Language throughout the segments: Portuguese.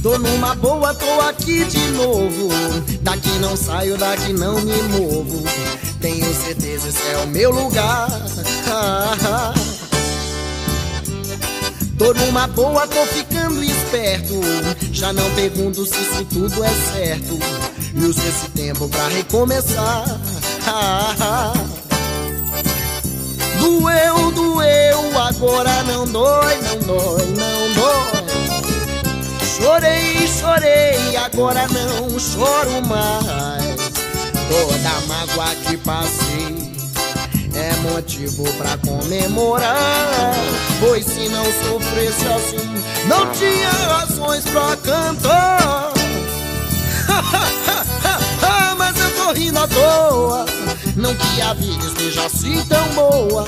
Tô numa boa, tô aqui de novo. Daqui não saio, daqui não me movo. Tenho certeza esse é o meu lugar. Tô numa boa, tô ficando esperto. Já não pergunto se isso tudo é certo. E uso esse tempo pra recomeçar. Doeu, doeu, agora não dói, não dói, não dói. Chorei, chorei, agora não choro mais. Toda mágoa que passei é motivo pra comemorar. Pois se não sofresse assim, não tinha razões pra cantar. Mas eu tô rindo à toa. Não que a vida esteja assim tão boa,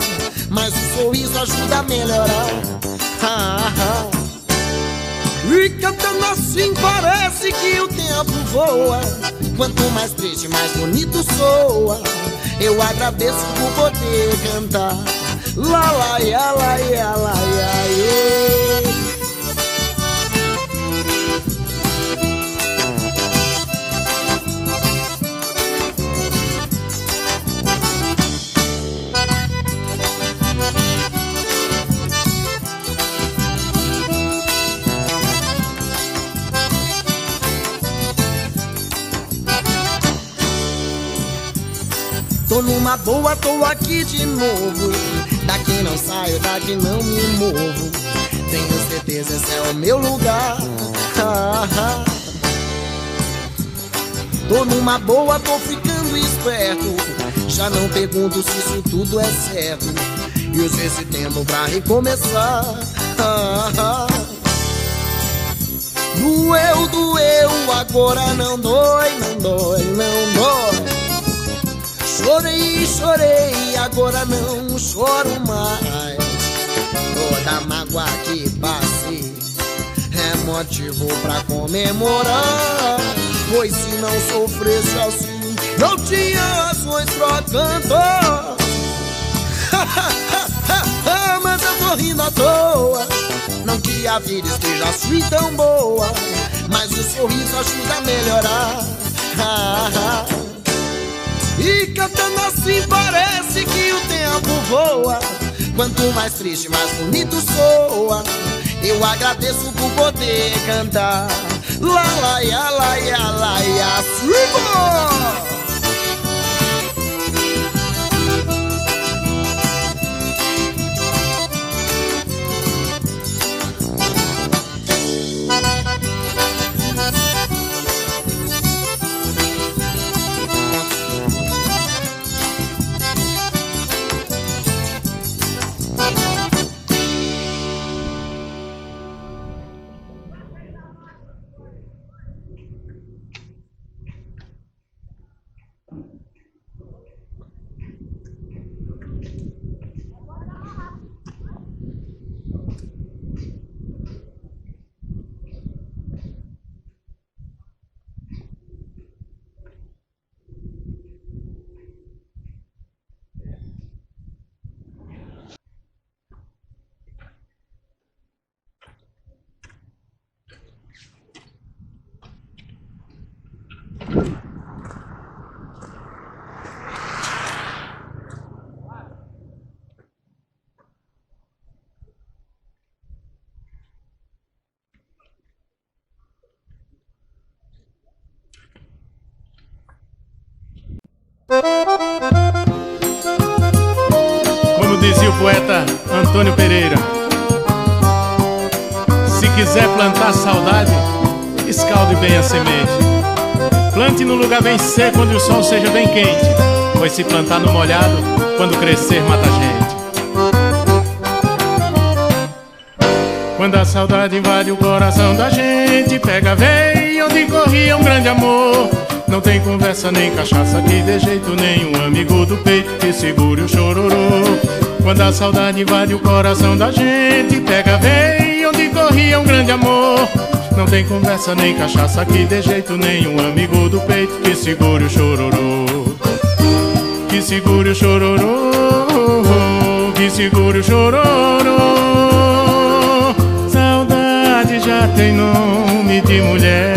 mas o sorriso ajuda a melhorar. E cantando assim parece que o tempo voa. Quanto mais triste, mais bonito soa. Eu agradeço por poder cantar. Lá, lá, ia, lá, ia, lá, ia, ia. Tô numa boa, tô aqui de novo. Daqui não saio, daqui não me movo. Tenho certeza esse é o meu lugar. Tô numa boa, tô ficando esperto. Já não pergunto se isso tudo é certo. E uso esse tempo pra recomeçar. Doeu, doeu, agora não dói, não dói, não dói. Chorei, chorei, agora não choro mais. Toda mágoa que passei é motivo pra comemorar. Pois se não sofresse assim, não tinha razões pra cantar. Mas eu tô rindo à toa. Não que a vida esteja assim tão boa, mas o sorriso ajuda a melhorar. E cantando assim parece que o tempo voa. Quanto mais triste, mais bonito soa. Eu agradeço por poder cantar. Lá, lá, ia, lá, ia, lá, ia, subo! Como dizia o poeta Antônio Pereira, se quiser plantar saudade, escalde bem a semente. Plante no lugar bem seco, onde o sol seja bem quente, pois se plantar no molhado, quando crescer mata a gente. Quando a saudade invade o coração da gente, pega, vem onde corria um grande amor. Não tem conversa nem cachaça que dê jeito nenhum, amigo do peito que segure o chororô. Quando a saudade invade o coração da gente, pega, vem onde corria um grande amor. Não tem conversa nem cachaça que dê jeito nenhum, amigo do peito que segure o chororô. Que segure o chororô, que segure o chororô. Saudade já tem nome de de mulher,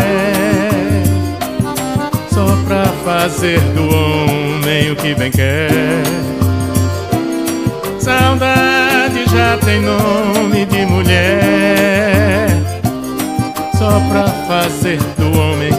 só pra fazer do homem o que bem quer. Saudade já tem nome de mulher, só pra fazer do homem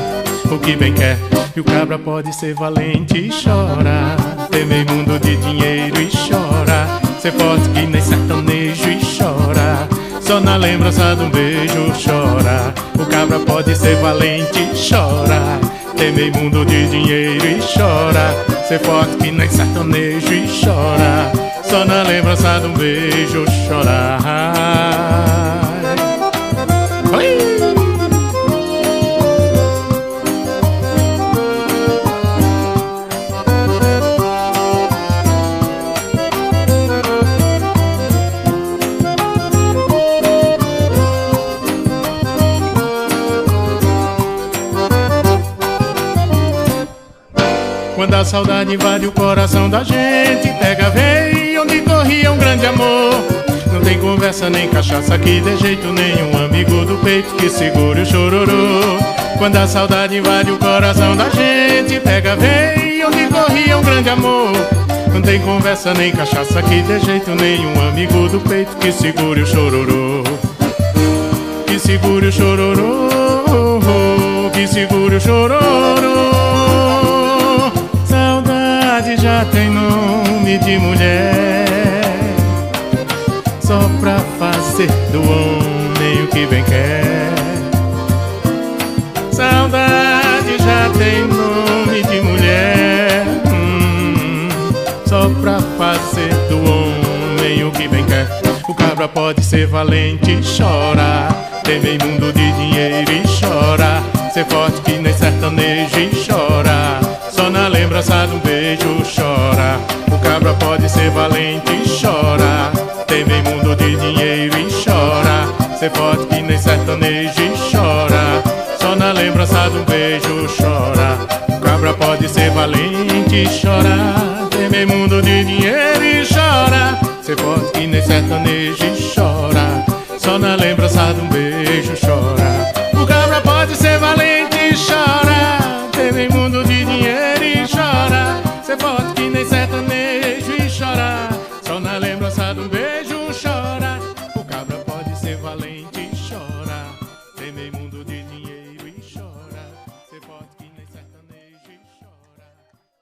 o que bem quer. E o cabra pode ser valente e chorar, ter meio mundo de dinheiro e chorar, ser forte que nem sertanejo e chorar, só na lembrança de um beijo chora. O cabra pode ser valente e chorar, ter meio mundo de dinheiro e chora, ser forte que nem sertanejo e chora, só na lembrança de um beijo chorar. Oi! Quando a saudade invade o coração da gente, pega, vem onde corria um grande amor. Não tem conversa nem cachaça que dê jeito nenhum, amigo do peito que segure o chororô. Quando a saudade invade o coração da gente, pega, vem onde corria um grande amor. Não tem conversa nem cachaça que dê jeito nenhum, amigo do peito que segure o chororô. Que segure o chororô, que segure o chororô. Já tem nome de mulher, só pra fazer do homem o que bem quer. Saudade já tem nome de mulher, só pra fazer do homem o que bem quer. O cabra pode ser valente e chorar, ter meio mundo de dinheiro e chorar, ser forte que nem sertanejo e chorar, só na lembrança de um beijo chora. O cabra pode ser valente e chora, tem meio mundo de dinheiro e chora, ser forte que nem sertanejo e chora, só na lembrança de um beijo chora. O cabra pode ser valente e chorar, tem meio mundo de dinheiro e chora, ser forte que nem sertanejo e chora, só na lembrança de um beijo chora. O cabra pode ser valente e chora, tem meio mundo de dinheiro e chora, ser forte que nem sertanejo e chora, só na lembrança de um beijo chora. O cabra pode ser valente e chora, tem meio mundo de dinheiro e chora, ser forte que nem sertanejo e chora, só na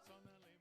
lembrança.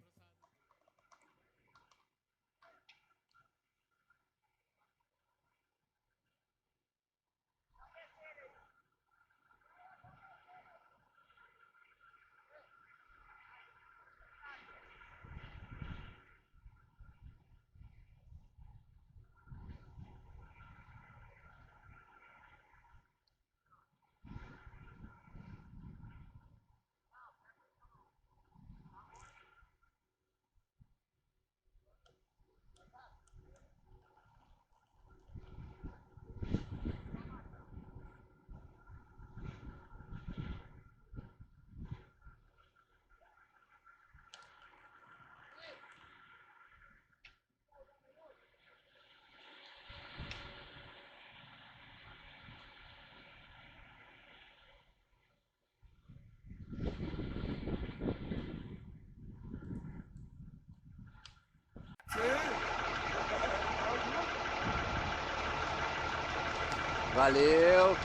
Valeu!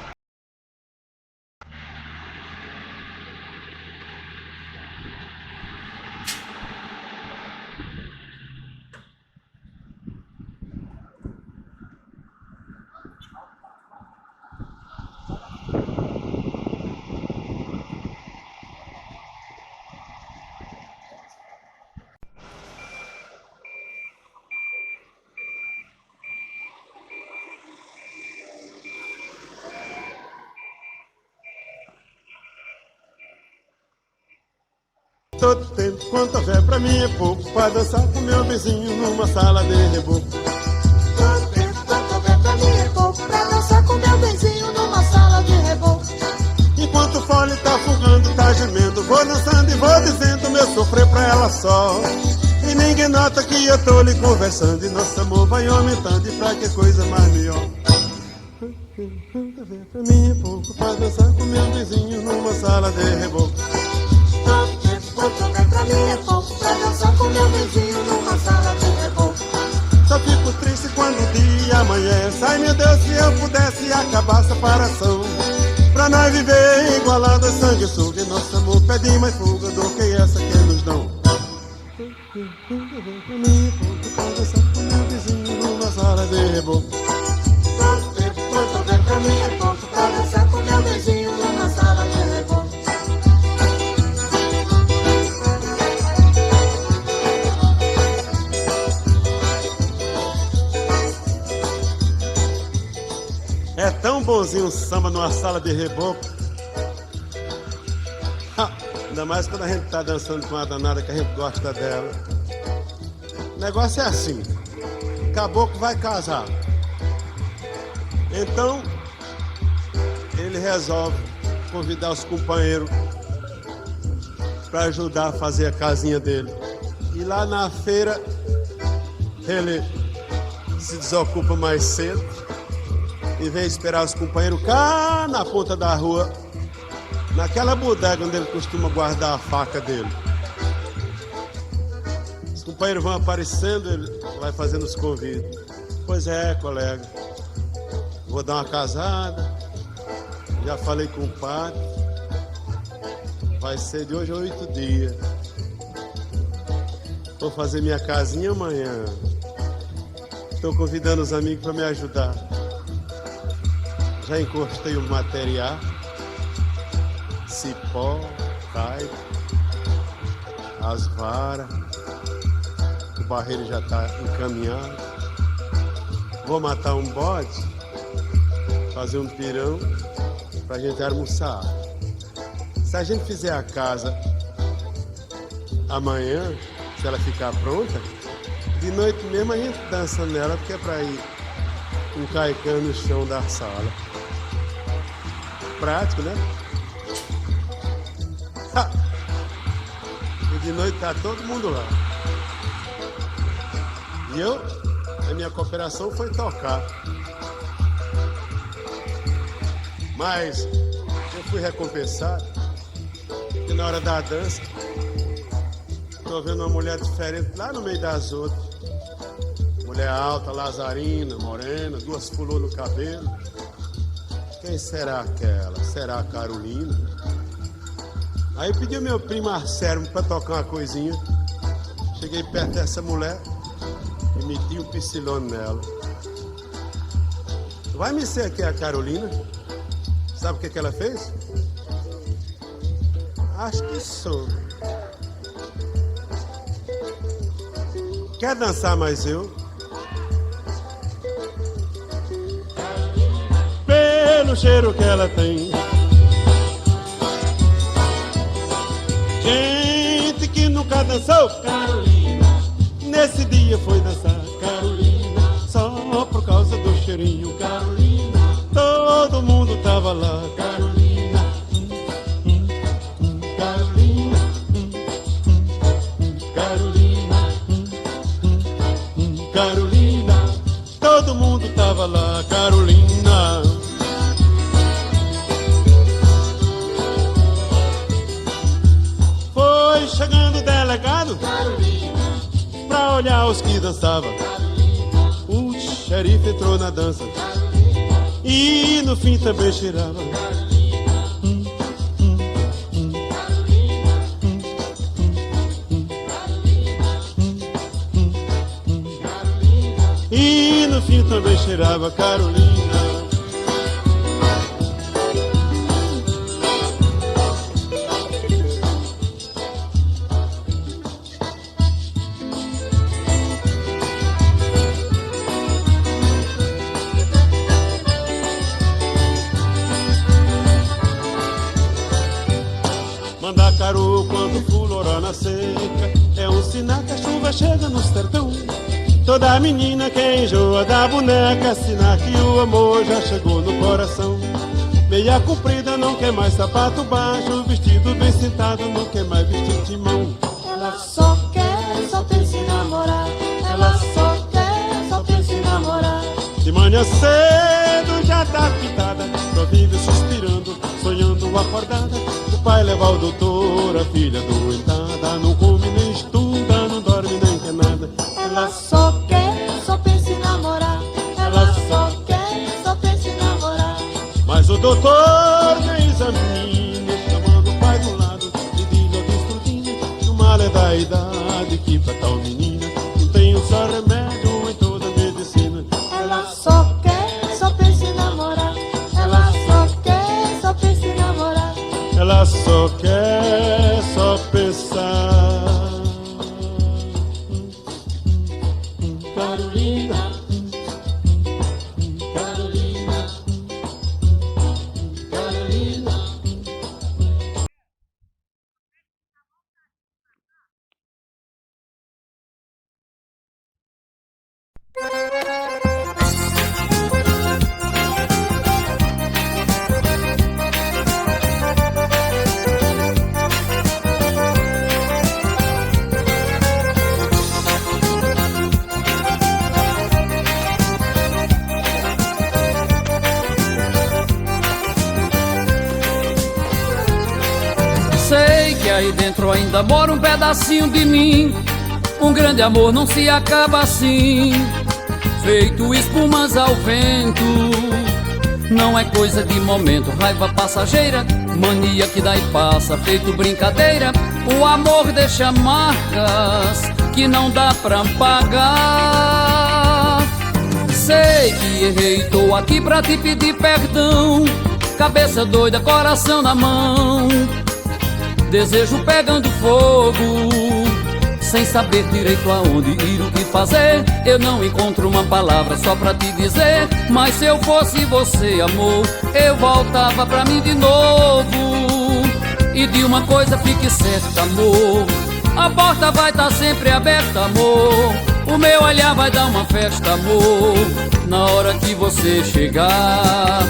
Todo tempo quanto houver pra mim é pouco, pra dançar com meu vizinho numa sala de reboco. Todo tempo quanto houver pra mim é pouco, pra dançar com meu vizinho numa sala de reboco. Enquanto o fole tá fugando, tá gemendo, vou dançando e vou dizendo meu sofrer pra ela só. E ninguém nota que eu tô lhe conversando, e nosso amor vai aumentando, e pra que coisa mais melhor. Pra mim é pouco pra dançar com meu vizinho numa sala de reboco. Quanto vem pra mim é pouco pra dançar com meu vizinho numa sala de reboco. Só fico triste quando o dia amanhece. Ai meu Deus, se eu pudesse acabar a separação, pra nós viver igualado a sanguessuga. E nosso amor pede mais fuga do que essa que nos dão. Pra mim é pouco pra dançar com meu vizinho numa sala de reboco. Quanto vem pra mim é pouco pra dançar com meu vizinho numa sala de reboco. É tão bonzinho um samba numa sala de reboco. Ainda mais quando a gente tá dançando com uma danada que a gente gosta dela. O negócio é assim: caboclo vai casar. Então ele resolve convidar os companheiros para ajudar a fazer a casinha dele. E lá na feira ele se desocupa mais cedo e vem esperar os companheiros cá na ponta da rua, naquela bodega onde ele costuma guardar a faca dele. Os companheiros vão aparecendo, ele vai fazendo os convites. Pois é, colega, vou dar uma casada, já falei com o padre, vai ser de hoje a 8 dias. Vou fazer minha casinha amanhã. Estou convidando os amigos para me ajudar. Já encostei o material, cipó, taipo, as varas, o barreiro já está encaminhado. Vou matar um bode, fazer um pirão pra gente almoçar. Se a gente fizer a casa amanhã, se ela ficar pronta, de noite mesmo a gente dança nela, porque é pra ir um caicão no chão da sala. Prático, né? E de noite tá todo mundo lá. E a minha cooperação foi tocar. Mas eu fui recompensado, porque na hora da dança tô vendo uma mulher diferente lá no meio das outras. Mulher alta, lazarina, morena, 2 fulô no cabelo. Quem será aquela? Será a Carolina? Aí eu pedi ao meu primo Arcérmio pra tocar uma coisinha. Cheguei perto dessa mulher e meti o piscilone nela. Vai me ser aqui a Carolina? Sabe o que ela fez? Acho que sou. Quer dançar mais eu? Pelo cheiro que ela tem. Gente que nunca dançou, Carolina, nesse dia foi dançar, Carolina, só por causa do cheirinho, Carolina. Todo mundo tava lá, Carolina, Carolina, Carolina, Carolina. Todo mundo tava lá, Carolina. Foi chegando o delegado, Carolina, pra olhar os que dançavam. O xerife entrou na dança, Carolina, e no fim também cheirava. E no fim também cheirava, Carolina. Mandacaru quando fulorou na seca, é um sinal que a chuva chega no sertão. Toda menina que enjoa da boneca, é sinal que o amor já chegou no coração. Meia comprida não quer mais sapato baixo, vestido bem sentado não quer mais vestido de mão. Ela só tem se namorar. Ela só tem se namorar. De manhã cedo já gata pintada, sua vida suspirando, sonhando acordada. O pai leva ao doutor, a filha doentada, não come nem estuda, não dorme nem quer nada. Ela só quer, só pensa em namorar. Ela só quer, só pensa em namorar. Mas o doutor nem examina, chamando o pai do lado e diz ao desfrutinho que o mal é da idade, que pra tal menina não tem um só remédio em toda a medicina. Ela só quer, só pensa em namorar. Ela só quer, só pensa em namorar. Ela só quer, só pensar. Carolina, Carolina, Carolina. Sei que aí dentro ainda mora um pedacinho de mim. Um grande amor não se acaba assim, feito espumas ao vento. Não é coisa de momento, raiva passageira, mania que dá e passa, feito brincadeira. O amor deixa marcas que não dá pra pagar. Sei que errei, tô aqui pra te pedir perdão. Cabeça doida, coração na mão, desejo pegando fogo, sem saber direito aonde ir, o que fazer. Eu não encontro uma palavra só pra te dizer, mas se eu fosse você, amor, eu voltava pra mim de novo. E de uma coisa fique certa, amor, a porta vai estar sempre aberta, amor. O meu olhar vai dar uma festa, amor, na hora que você chegar.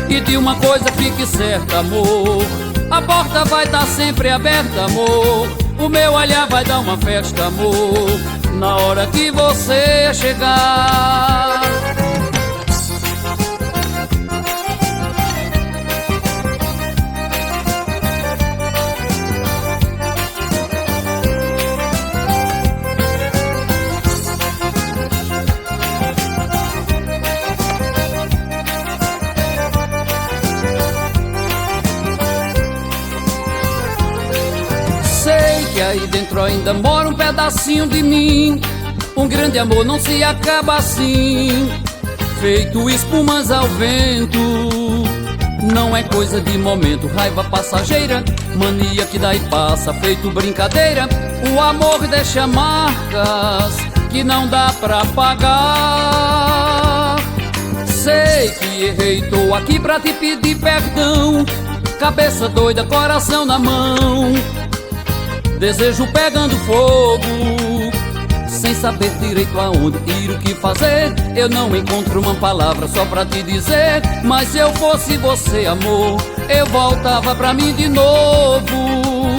E de uma coisa fique certa, amor, a porta vai estar sempre aberta, amor. O meu olhar vai dar uma festa, amor, na hora que você chegar. Sei que aí dentro ainda mora um pedacinho de mim. Um grande amor não se acaba assim, feito espumas ao vento. Não é coisa de momento, raiva passageira, mania que dá e passa, feito brincadeira. O amor deixa marcas que não dá pra pagar. Sei que errei, tô aqui pra te pedir perdão. Cabeça doida, coração na mão, desejo pegando fogo, sem saber direito aonde ir, o que fazer. Eu não encontro uma palavra só pra te dizer, mas se eu fosse você, amor, eu voltava pra mim de novo.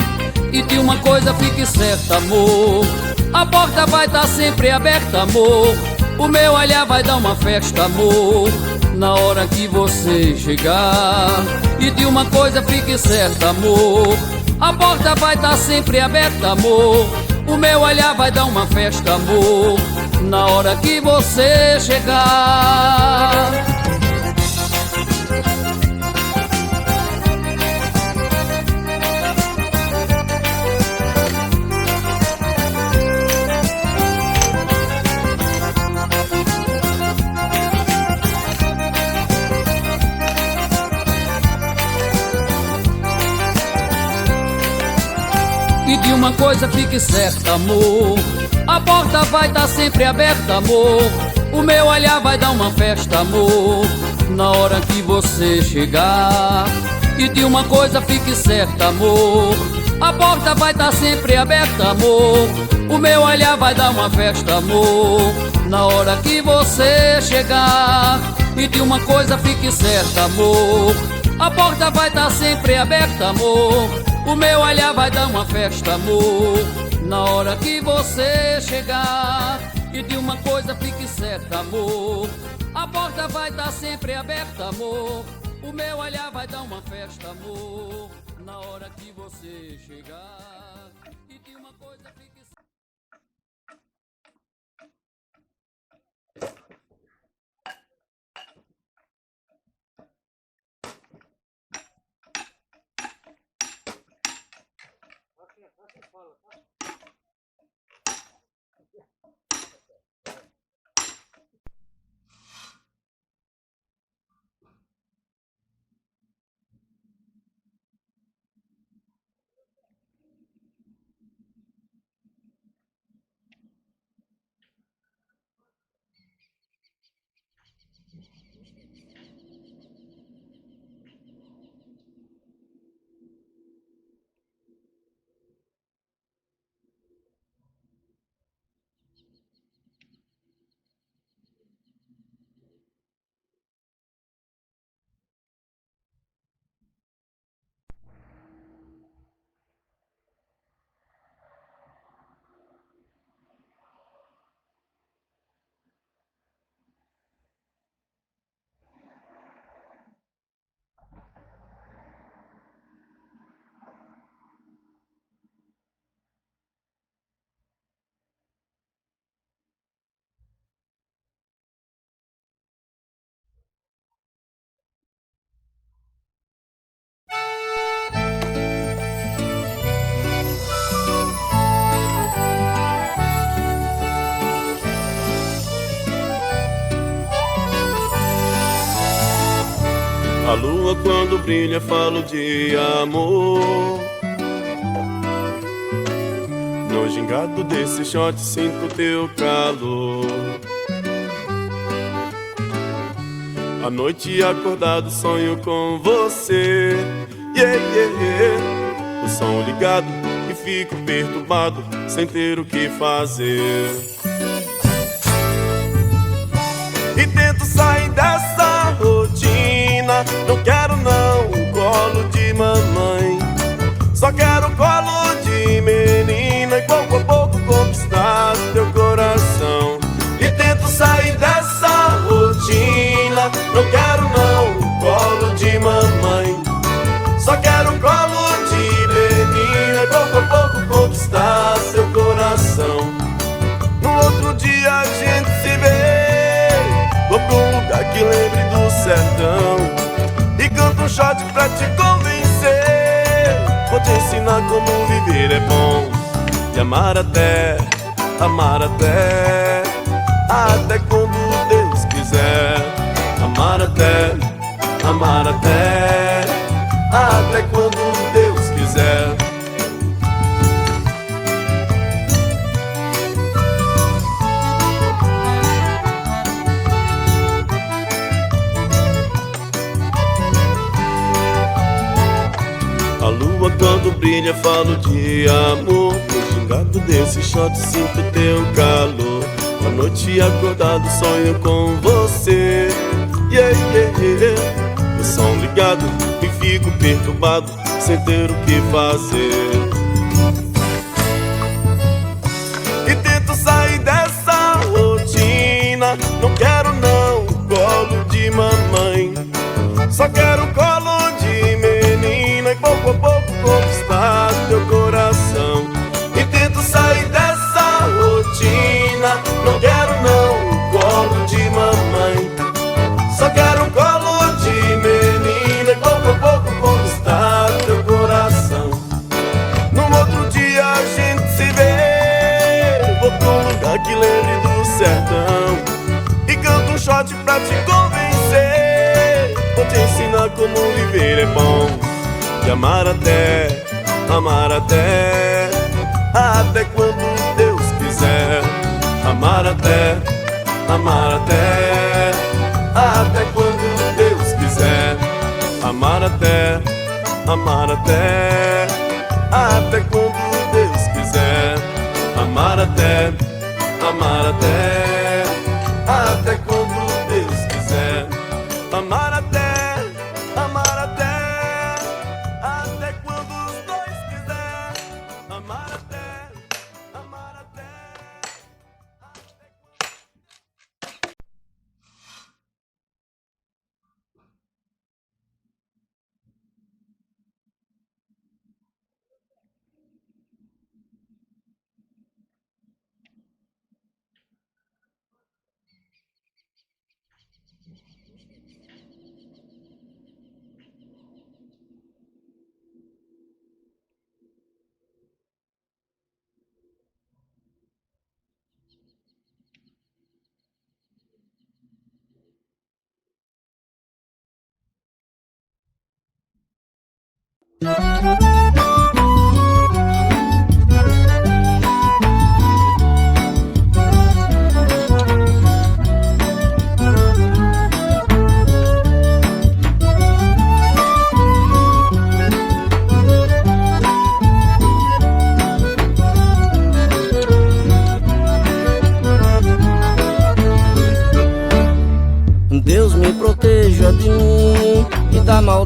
E de uma coisa fique certa, amor, a porta vai estar sempre aberta, amor. O meu olhar vai dar uma festa, amor, na hora que você chegar. E de uma coisa fique certa, amor, a porta vai estar sempre aberta, amor. O meu olhar vai dar uma festa, amor, na hora que você chegar. E de uma coisa fique certa, amor, a porta vai estar sempre aberta, amor. O meu olhar vai dar uma festa, amor, na hora que você chegar. E de uma coisa fique certa, amor, a porta vai estar sempre aberta, amor. O meu olhar vai dar uma festa, amor, na hora que você chegar. E de uma coisa fique certa, amor, a porta vai estar sempre aberta, amor. O meu olhar vai dar uma festa, amor, na hora que você chegar. E de uma coisa fique certa, amor, a porta vai estar sempre aberta, amor. O meu olhar vai dar uma festa, amor, na hora que você chegar. E de uma coisa fique certa. A lua quando brilha falo de amor. No gingado desse short sinto teu calor. À noite acordado sonho com você. Yeah, yeah, yeah. O som ligado e fico perturbado sem ter o que fazer. E tento sair dessa rotina. Não quero não um colo de mamãe, só quero um colo de menina. E pouco a pouco conquistar teu coração. E tento sair dessa rotina. Não quero não um colo de mamãe, só quero um colo de menina. E pouco a pouco conquistar seu coração. No outro dia a gente se vê, vou pra um lugar que lembre do sertão e canto um shot pra te convencer. Vou te ensinar como viver é bom. E amar até quando Deus quiser. Amar até quando Deus quiser. A lua quando brilha falo de amor. No gingado desse shot sinto teu calor. À noite acordado sonho com você. Yeah, yeah, yeah. O som ligado e fico perturbado sem ter o que fazer. E tento sair dessa rotina. Não quero não um colo de mamãe, só quero um colo de menina. E pouco a pouco conquistar teu coração. E tento sair dessa rotina. Não quero não um colo de mamãe, só quero um colo de menina. E pouco a pouco conquistar teu coração. No outro dia a gente se vê, vou pra um lugar que lembre do sertão e canto um shot pra te convencer. Vou te ensinar como viver é bom. E amar até quando Deus quiser. Amar até quando Deus quiser. Amar até quando Deus quiser. Amar até quando Deus quiser. Amar até quando os dois quiser. Amar até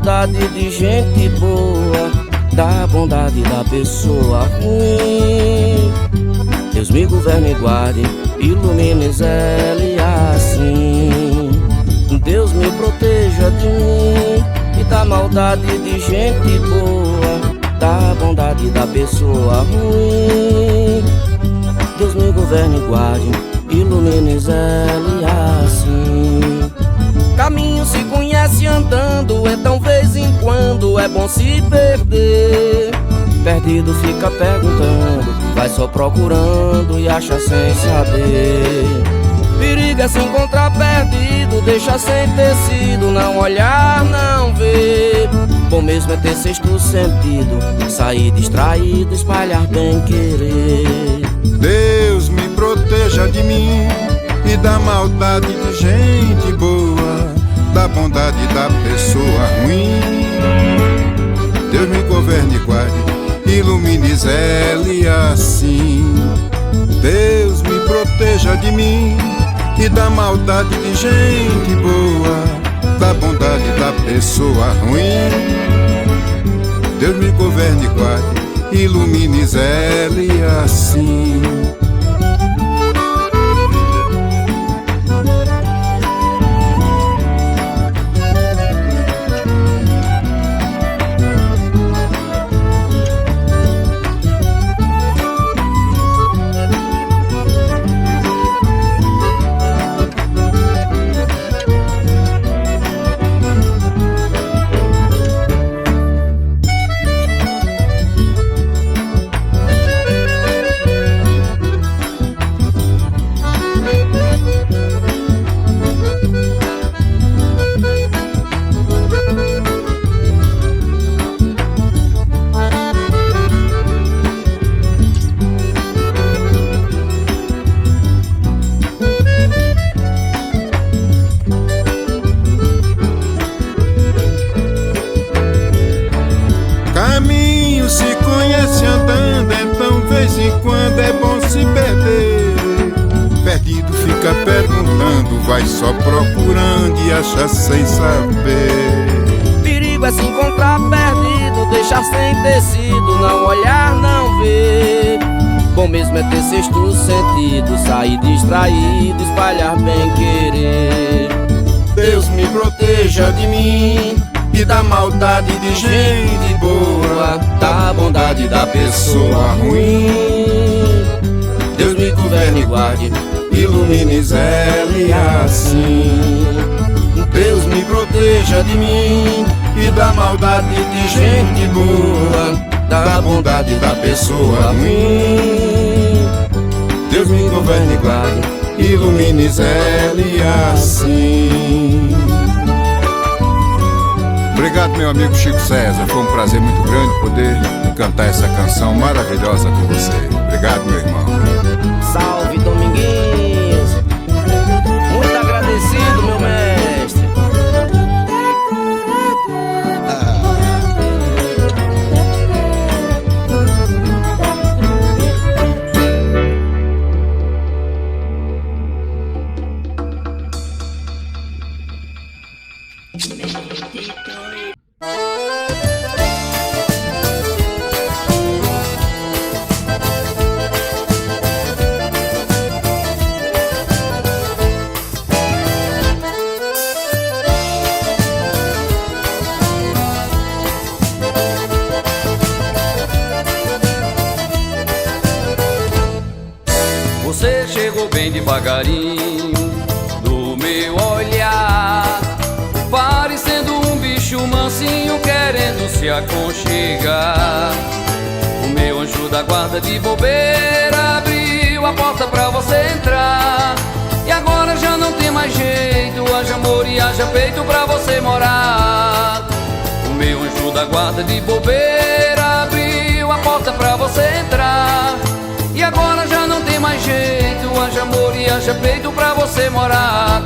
maldade de gente boa, da bondade da pessoa ruim. Deus me governe e guarde, ilumine Zé, assim. Deus me proteja de mim e da maldade de gente boa, da bondade da pessoa ruim. Deus me governe e guarde, ilumine Zé, assim. Caminho se conhece andando, então vez em quando é bom se perder. Perdido fica perguntando, vai só procurando e acha sem saber. Perigo é se encontrar perdido, deixa sem tecido, não olhar, não ver. Bom mesmo é ter sexto sentido, sair distraído, espalhar bem querer. Deus me proteja de mim e da maldade de gente boa, da bondade da pessoa ruim. Deus me governe e guarde, ilumine Zé, assim. Deus me proteja de mim e da maldade de gente boa, da bondade da pessoa ruim. Deus me governe e guarde, ilumine Zé, assim. Vai só procurando e acha sem saber. Perigo é se encontrar perdido, deixar sem tecido, não olhar, não ver. Bom mesmo é ter sexto sentido, sair distraído, espalhar bem querer. Deus me proteja de mim e da maldade de gente boa, da bondade da pessoa ruim. Deus me governe e guarde, ilumine Zé, assim. Deus me proteja de mim e da maldade de gente boa, da bondade da pessoa ruim. Deus me governe e guarde, ilumine Zé, assim. Obrigado, meu amigo Chico César. Foi um prazer muito grande poder cantar essa canção maravilhosa com você. Obrigado, meu irmão. Salve, Dominguinhos. Muito agradecido, meu mestre. Você chegou bem devagarinho no meu olhar, parecendo um bicho mansinho querendo se aconchegar. O meu anjo da guarda de bobeira abriu a porta pra você entrar, e agora já não tem mais jeito, haja amor e haja peito pra você morar. O meu anjo da guarda de bobeira abriu a porta pra você entrar, e agora já não tem mais jeito, haja amor e haja peito pra você morar.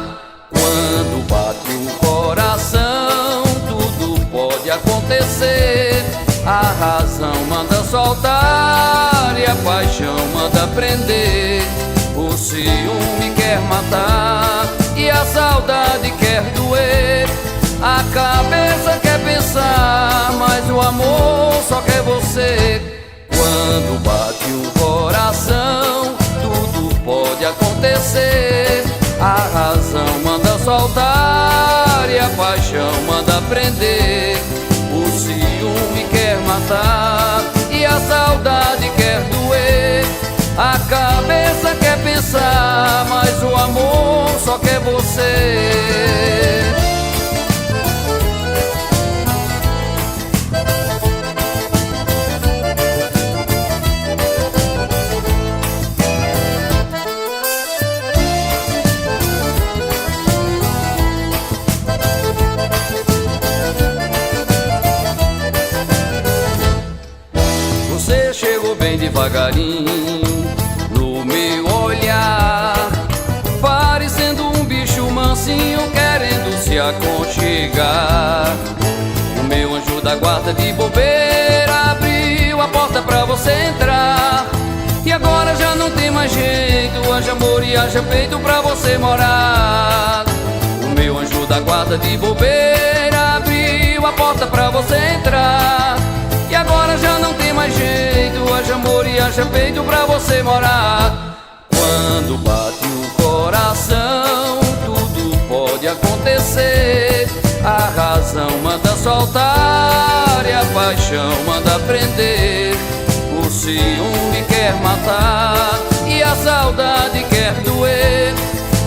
Quando bate o coração, tudo pode acontecer. A razão manda soltar e a paixão manda prender. O ciúme quer matar e a saudade quer doer. A cabeça quer pensar pensar, mas o amor só quer você. Quando bate o coração, tudo pode acontecer. A razão manda soltar e a paixão manda prender. O ciúme quer matar e a saudade quer doer. A cabeça quer pensar, mas o amor só quer você. Você chegou bem devagarinho no meu olhar, parecendo um bicho mansinho querendo se aconchegar. O meu anjo da guarda de bobeira abriu a porta pra você entrar. E agora já não tem mais jeito, haja amor e haja peito pra você morar. O meu anjo da guarda de bobeira abriu a porta pra você entrar. E agora já não tem mais jeito, haja amor e haja peito pra você morar. Quando bate o coração, tudo pode acontecer. A razão manda soltar e a paixão manda prender. O ciúme quer matar e a saudade quer doer.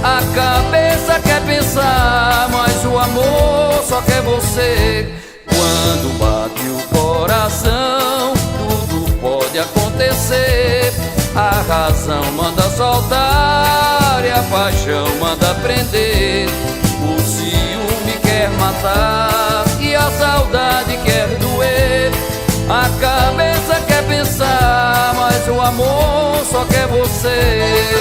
A cabeça quer pensar, mas o amor só quer você. Quando bate o coração, tudo pode acontecer. A razão manda soltar e a paixão manda prender. O ciúme quer matar e a saudade quer doer. A cabeça quer pensar, mas o amor só quer você.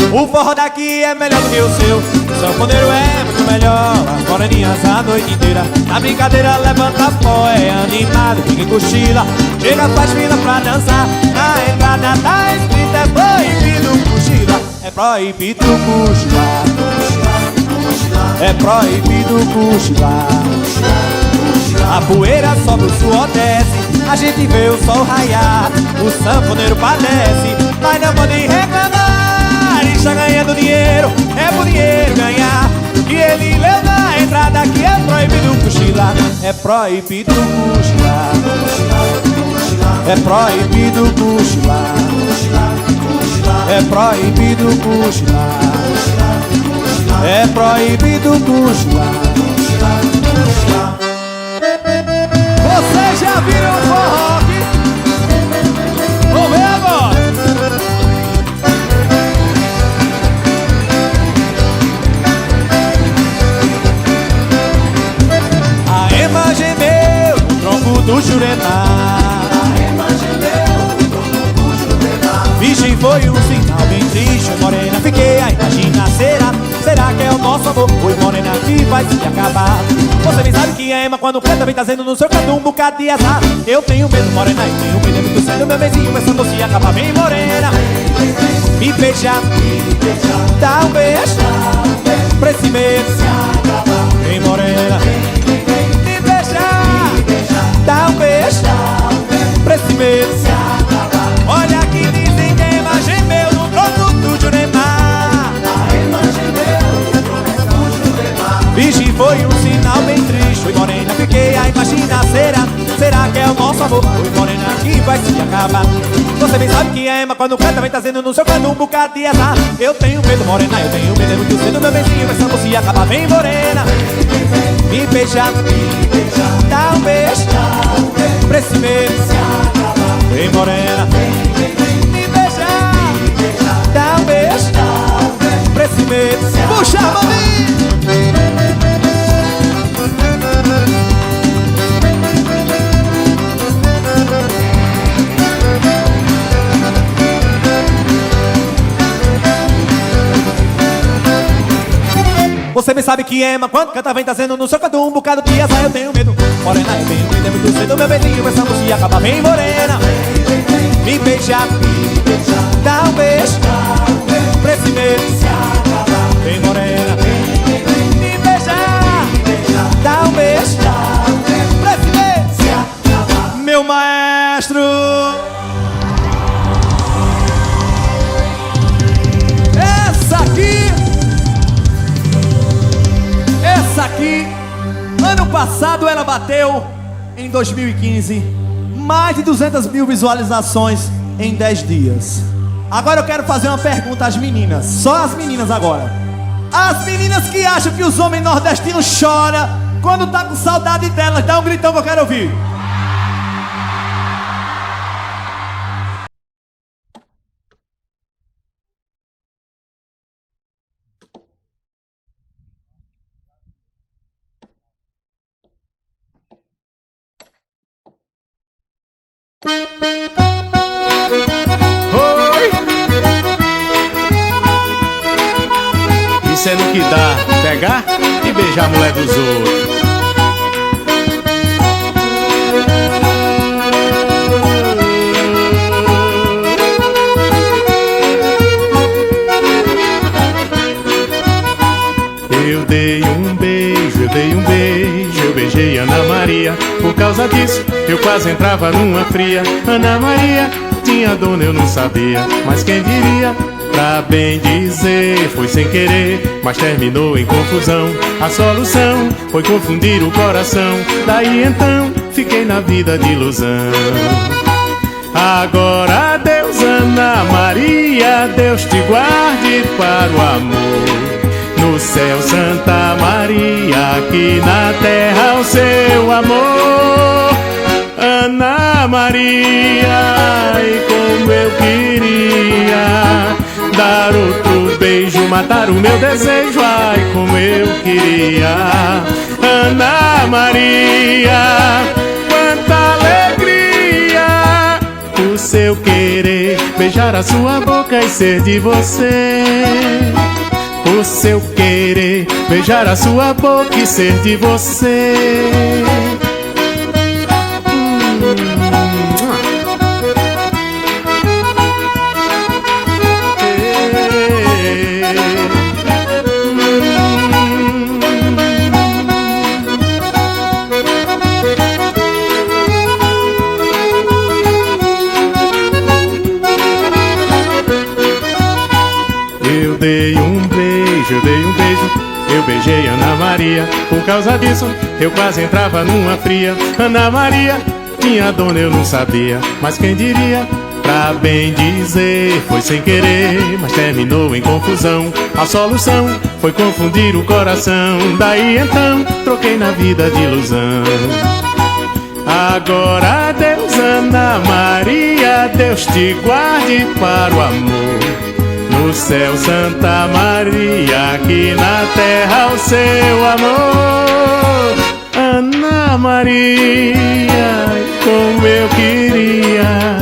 O forró daqui é melhor do que o seu. O sanfoneiro é muito melhor. As moreninhas a noite inteira. Na brincadeira levanta pó, é animado, ninguém cochila. Chega, faz fila pra dançar. Na entrada tá escrito é proibido cochila. É proibido cochilar. É proibido cochilar. A poeira sobe, o suor desce. A gente vê o sol raiar. O sanfoneiro padece, mas não pode reclamar. Está ganhando dinheiro, é por dinheiro ganhar. E ele leu na entrada que é proibido cochilar. É proibido cochilar. É proibido cochilar. É proibido cochilar. É proibido cochilar. Vocês já viram o forró? Vamos ver agora. A ema gemeu no tronco do Jurema. Virgem foi um sinal bem triste, morena, fiquei a imaginar. Será que é o nosso amor? Foi morena que vai se acabar. Você nem sabe que a ema quando canta vem trazendo no seu canto um bocado de azar. Eu tenho medo, morena, e tenho medo muito cedo. Meu beijinho essa doce acaba bem morena. me beijar, dá um beijo pra esse medo. Vem morena, me beijar, dá um beijo pra esse medo. Olha que dizem que ema gemeu no tronco do Jurema. Vixe, foi um sinal bem triste. Oi morena, fiquei a imaginar. Será que é o nosso amor? Oi morena, que vai se acabar. Você bem sabe que ema quando canta vem trazendo no seu canto um bocado de azar. Eu tenho medo morena, eu tenho medo. É muito cedo meu beijinho, essa moça se acabar. Vem morena, me beijar, dá um beijo pra esse medo. Vem morena, me beijar, dá um beijo pra esse medo. Puxa, mami! Você bem sabe que ema quando canta vem trazendo no seu canto um bocado de azar. Eu tenho medo, morena, eu tenho medo. É muito cedo meu beijinho, pensando se acabar. Vem morena, me beijar, dá um beijo pra esse medo. Vem morena, me beijar, dá um beijo pra esse medo. Meu maestro, essa aqui, ano passado ela bateu, em 2015, mais de 200 mil visualizações em 10 dias. Agora eu quero fazer uma pergunta às meninas, só as meninas agora. As meninas que acham que os homens nordestinos choram quando tá com saudade delas, dá um gritão que eu quero ouvir. Oi! Isso é no que dá, pegar e beijar a mulher dos outros. Eu dei um beijo, eu beijei Ana Maria. Por causa disso, eu quase entrava numa fria. Ana Maria tinha dona, eu não sabia, mas quem diria? Pra bem dizer, foi sem querer, mas terminou em confusão. A solução foi confundir o coração. Daí então, fiquei na vida de ilusão. Agora adeus Ana Maria, Deus te guarde para o amor. No céu Santa Maria, aqui na terra o seu amor. Ana Maria, e como eu queria dar outro beijo, matar o meu desejo, ai como eu queria. Ana Maria, quanta alegria, o seu querer, beijar a sua boca e ser de você. O seu querer, beijar a sua boca e ser de você. Eu dei um beijo, eu beijei Ana Maria. Por causa disso, eu quase entrava numa fria. Ana Maria tinha dona, eu não sabia, mas quem diria? Pra bem dizer, foi sem querer, mas terminou em confusão. A solução foi confundir o coração. Daí então, troquei na vida de ilusão. Agora adeus Ana Maria, Deus te guarde para o amor. No céu Santa Maria, aqui na terra o seu amor. Ana Maria, como eu queria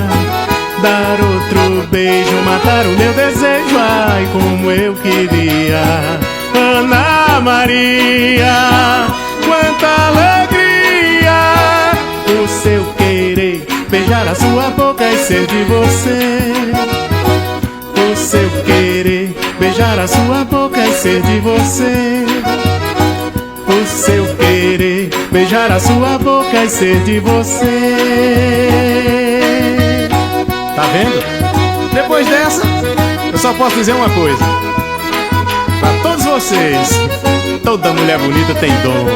dar outro beijo, matar o meu desejo, ai como eu queria. Ana Maria, quanta alegria, o seu querer, beijar a sua boca e ser de você. O seu querer beijar a sua boca e ser de você. O seu querer beijar a sua boca e ser de você. Tá vendo? Depois dessa, eu só posso dizer uma coisa. Pra todos vocês, toda mulher bonita tem dono.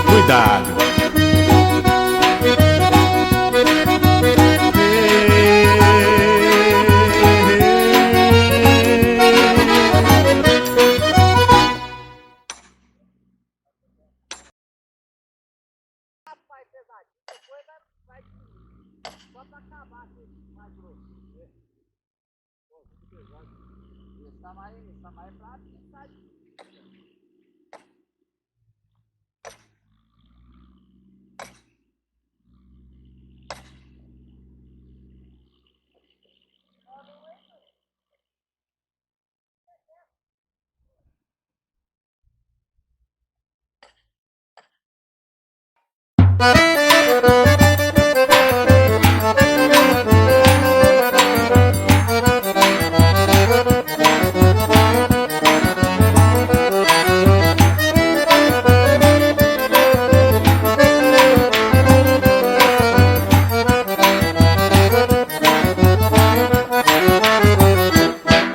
Cuidado.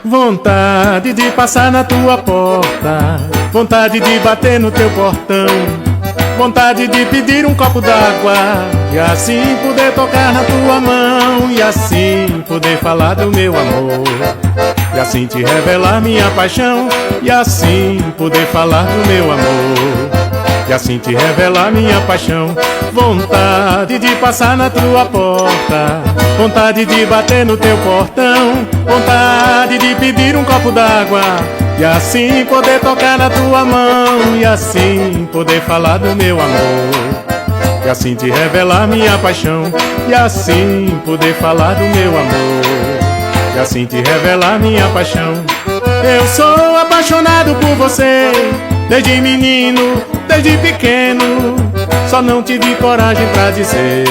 Vontade de passar na tua porta, vontade de bater no teu portão, vontade de pedir um copo d'água e assim poder tocar na tua mão, e assim poder falar do meu amor, e assim te revelar minha paixão, e assim poder falar do meu amor, e assim te revelar minha paixão. Vontade de passar na tua porta, vontade de bater no teu portão, vontade de pedir um copo d'água e assim poder tocar na tua mão, e assim poder falar do meu amor, e assim te revelar minha paixão, e assim poder falar do meu amor, e assim te revelar minha paixão. Eu sou apaixonado por você, desde menino, desde pequeno, só não tive coragem pra dizer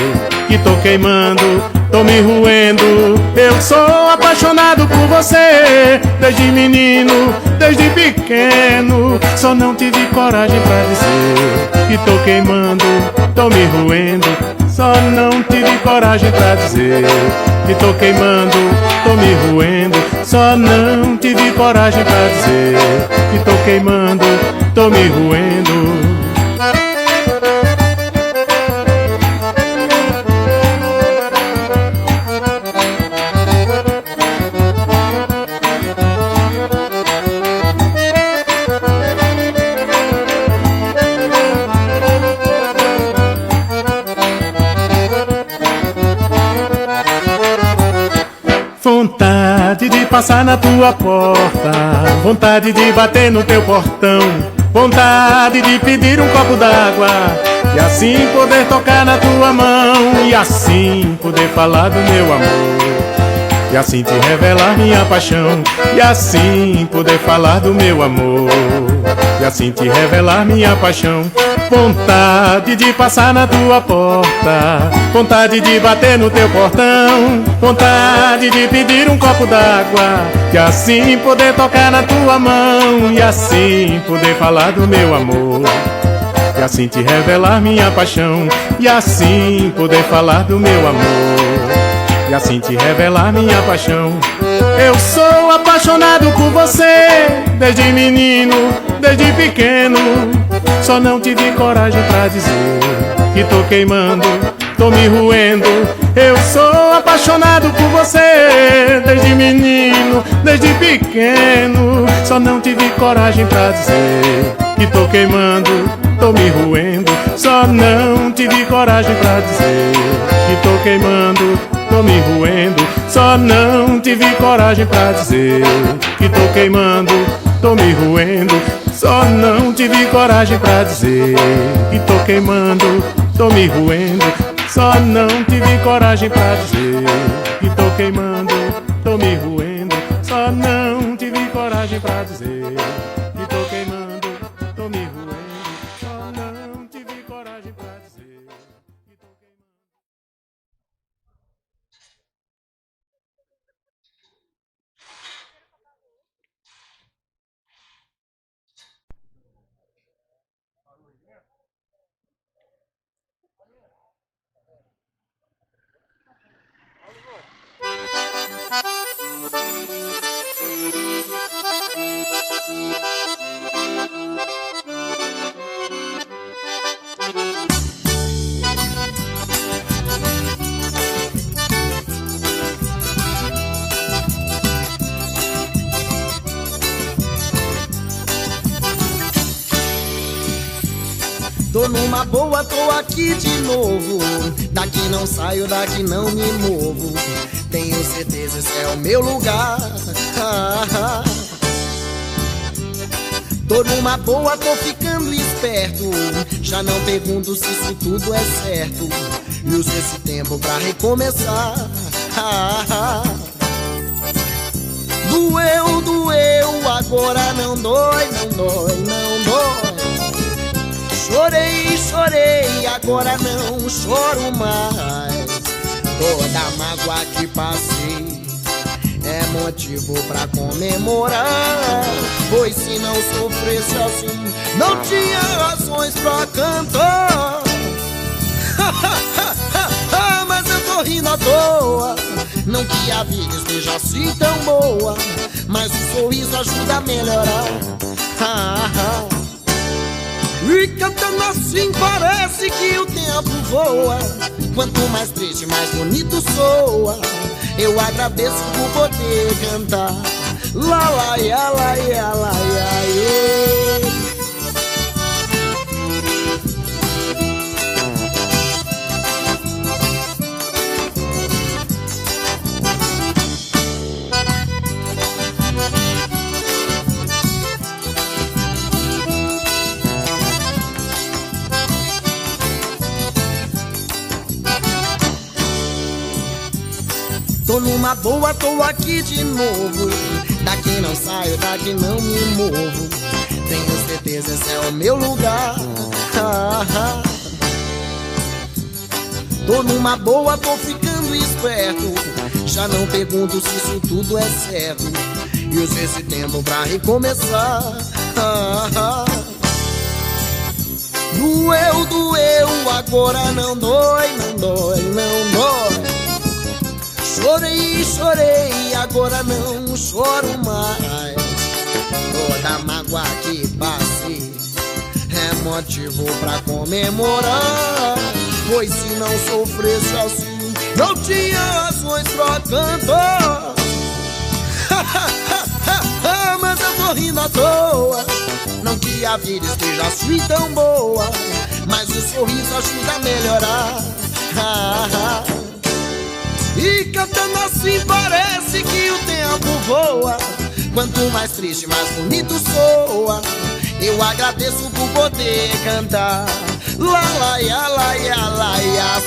que tô queimando, tô me roendo. Eu sou apaixonado por você, desde menino, desde pequeno, só não tive coragem pra dizer que tô queimando, tô me roendo. Só não tive coragem pra dizer que tô queimando, tô me roendo. Só não tive coragem pra dizer que tô queimando, tô me roendo. Vontade de passar na tua porta, vontade de bater no teu portão, vontade de pedir um copo d'água e assim poder tocar na tua mão, e assim poder falar do meu amor, e assim te revelar minha paixão, e assim poder falar do meu amor, e assim te revelar minha paixão. Vontade de passar na tua porta, vontade de bater no teu portão, vontade de pedir um copo d'água e assim poder tocar na tua mão, e assim poder falar do meu amor, e assim te revelar minha paixão, e assim poder falar do meu amor, e assim te revelar minha paixão. Eu sou apaixonado por você, desde menino, desde pequeno, só não tive coragem pra dizer que tô queimando, tô me roendo. Eu sou apaixonado por você, desde menino, desde pequeno, só não tive coragem pra dizer que tô queimando, tô me roendo. Só não tive coragem pra dizer que tô queimando, tô me roendo. Só não tive coragem pra dizer que tô queimando, tô me roendo. Só não tive coragem pra dizer que tô queimando, tô me roendo. Só não tive coragem pra dizer que tô queimando, tô me roendo. Só não tive coragem pra dizer que tô queimando, tô me roendo. Só não tive coragem pra dizer que tô queimando. numa boa, tô aqui de novo. Daqui não saio, daqui não me movo. Tenho certeza esse é o meu lugar. Tô numa boa, tô ficando esperto. Já não pergunto se isso tudo é certo. E uso esse tempo pra recomeçar. Doeu, doeu, agora não dói, não dói, não dói. Chorei, chorei, agora não choro mais. Toda mágoa que passei é motivo pra comemorar. Pois se não sofresse assim, não tinha razões pra cantar. Mas eu tô rindo à toa. Não que a vida esteja assim tão boa, mas o sorriso ajuda a melhorar. E cantando assim parece que o tempo voa. Quanto mais triste, mais bonito soa. Eu agradeço por poder cantar. Lá, lá, ia, lá, ia, lá, ia, ia. Tô numa boa, tô aqui de novo. Daqui não saio, daqui não me movo. Tenho certeza esse é o meu lugar. Tô numa boa, tô ficando esperto. Já não pergunto se isso tudo é certo. E uso esse tempo pra recomeçar. Doeu, doeu, agora não dói, não dói, não dói. Chorei, chorei, agora não choro mais. Toda mágoa que passei é motivo pra comemorar. Pois se não sofresse assim, não tinha razões pra cantar. Mas eu tô rindo à toa. Não que a vida esteja assim tão boa, mas o sorriso ajuda a melhorar. E cantando assim parece que o tempo voa. Quanto mais triste, mais bonito soa. Eu agradeço por poder cantar. Lá, lá, ia, lá, ia, lá, ia,